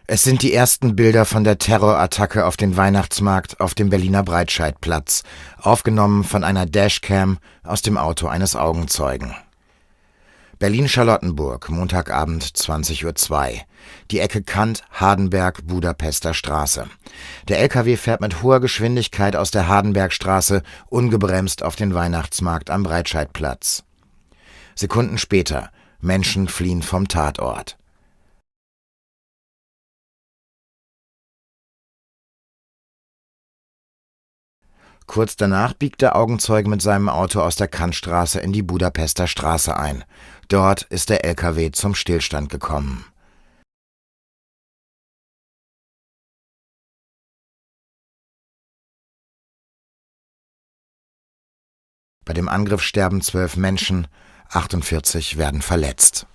Es sind die ersten Bilder von der Terrorattacke auf den Weihnachtsmarkt auf dem Berliner Breitscheidplatz, aufgenommen von einer Dashcam aus dem Auto eines Augenzeugen. Berlin-Charlottenburg, Montagabend 20:02 Uhr. Die Ecke Kant-Hardenberg-Budapester Straße. Der LKW fährt mit hoher Geschwindigkeit aus der Hardenbergstraße ungebremst auf den Weihnachtsmarkt am Breitscheidplatz. Sekunden später. Menschen fliehen vom Tatort. Kurz danach biegt der Augenzeuge mit seinem Auto aus der Kantstraße in die Budapester Straße ein. Dort ist der LKW zum Stillstand gekommen. Bei dem Angriff sterben 12 Menschen, 48 werden verletzt.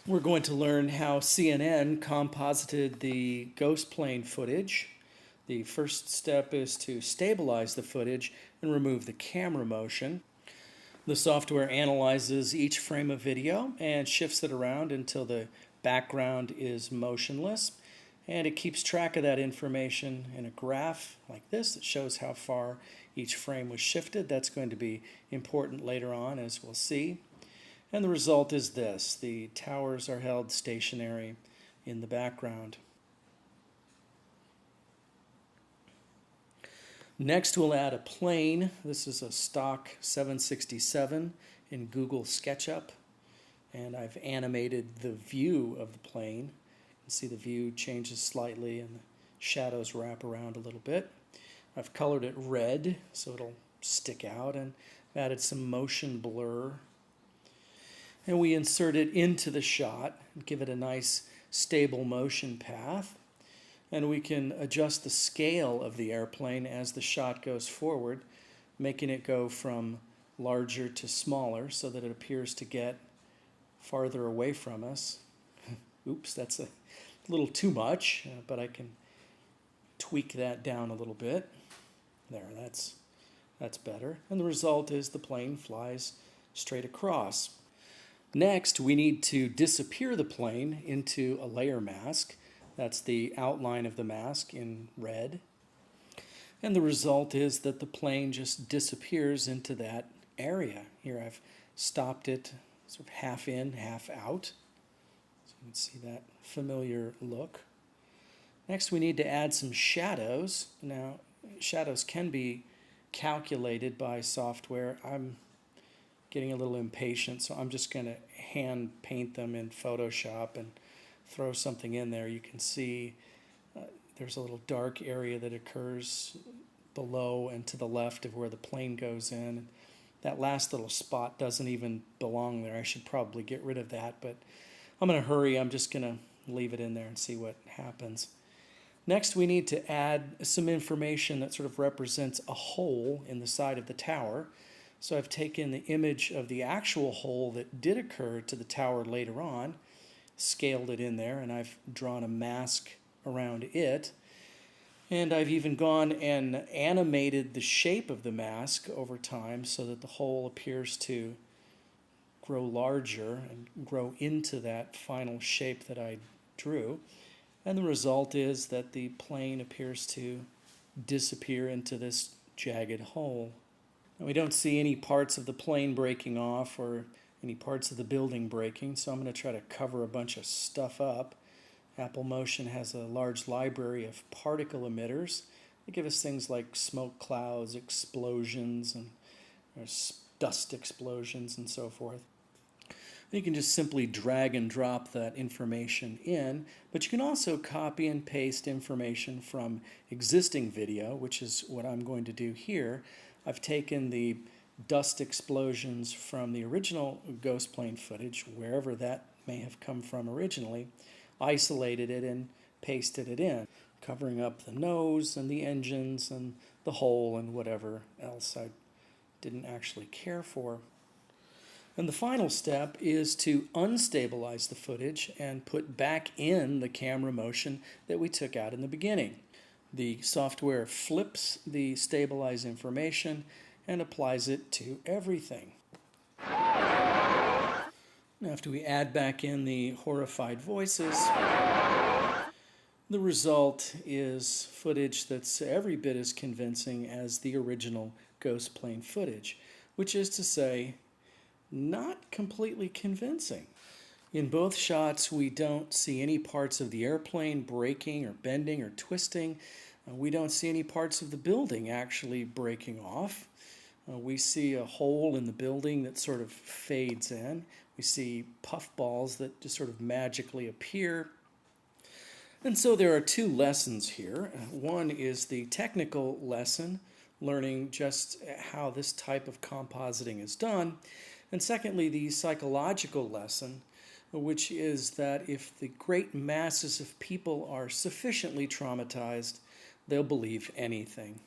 We're going to learn how CNN composited the ghost plane footage. The first step is to stabilize the footage and remove the camera motion. The software analyzes each frame of video and shifts it around until the background is motionless. And it keeps track of that information in a graph like this that shows how far each frame was shifted. That's going to be important later on, as we'll see. And the result is this: the towers are held stationary in the background. Next, we'll add a plane. This is a stock 767 in Google SketchUp, and I've animated the view of the plane. You can see the view changes slightly and the shadows wrap around a little bit. I've colored it red so it'll stick out, and added some motion blur. And we insert it into the shot and give it a nice stable motion path. And we can adjust the scale of the airplane as the shot goes forward, making it go from larger to smaller so that it appears to get farther away from us. Oops, that's a little too much, but I can tweak that down a little bit. There, that's better. And the result is the plane flies straight across. Next, we need to disappear the plane into a layer mask. That's the outline of the mask in red. And the result is that the plane just disappears into that area. Here I've stopped it sort of half in, half out. So you can see that familiar look. Next, we need to add some shadows. Now, shadows can be calculated by software. I'm getting a little impatient, so I'm just going to hand paint them in Photoshop and throw something in there. You can see there's a little dark area that occurs below and to the left of where the plane goes in. That last little spot doesn't even belong there. I should probably get rid of that, but I'm going to hurry. I'm just going to leave it in there and see what happens. Next, we need to add some information that sort of represents a hole in the side of the tower. So I've taken the image of the actual hole that did occur to the tower later on, scaled it in there, and I've drawn a mask around it. And I've even gone and animated the shape of the mask over time so that the hole appears to grow larger and grow into that final shape that I drew. And the result is that the plane appears to disappear into this jagged hole. And we don't see any parts of the plane breaking off or any parts of the building breaking, so I'm going to try to cover a bunch of stuff up. Apple Motion has a large library of particle emitters. They give us things like smoke clouds, explosions, and dust explosions, and so forth. You can just simply drag and drop that information in, but you can also copy and paste information from existing video, which is what I'm going to do here. I've taken the dust explosions from the original ghost plane footage, wherever that may have come from originally, isolated it and pasted it in, covering up the nose and the engines and the hole and whatever else I didn't actually care for. And the final step is to unstabilize the footage and put back in the camera motion that we took out in the beginning. The software flips the stabilized information and applies it to everything. After we add back in the horrified voices, the result is footage that's every bit as convincing as the original ghost plane footage, which is to say, not completely convincing. In both shots, we don't see any parts of the airplane breaking or bending or twisting. We don't see any parts of the building actually breaking off. We see a hole in the building that sort of fades in. We see puffballs that just sort of magically appear. And so there are two lessons here. One is the technical lesson, learning just how this type of compositing is done. And secondly, the psychological lesson, which is that if the great masses of people are sufficiently traumatized, they'll believe anything.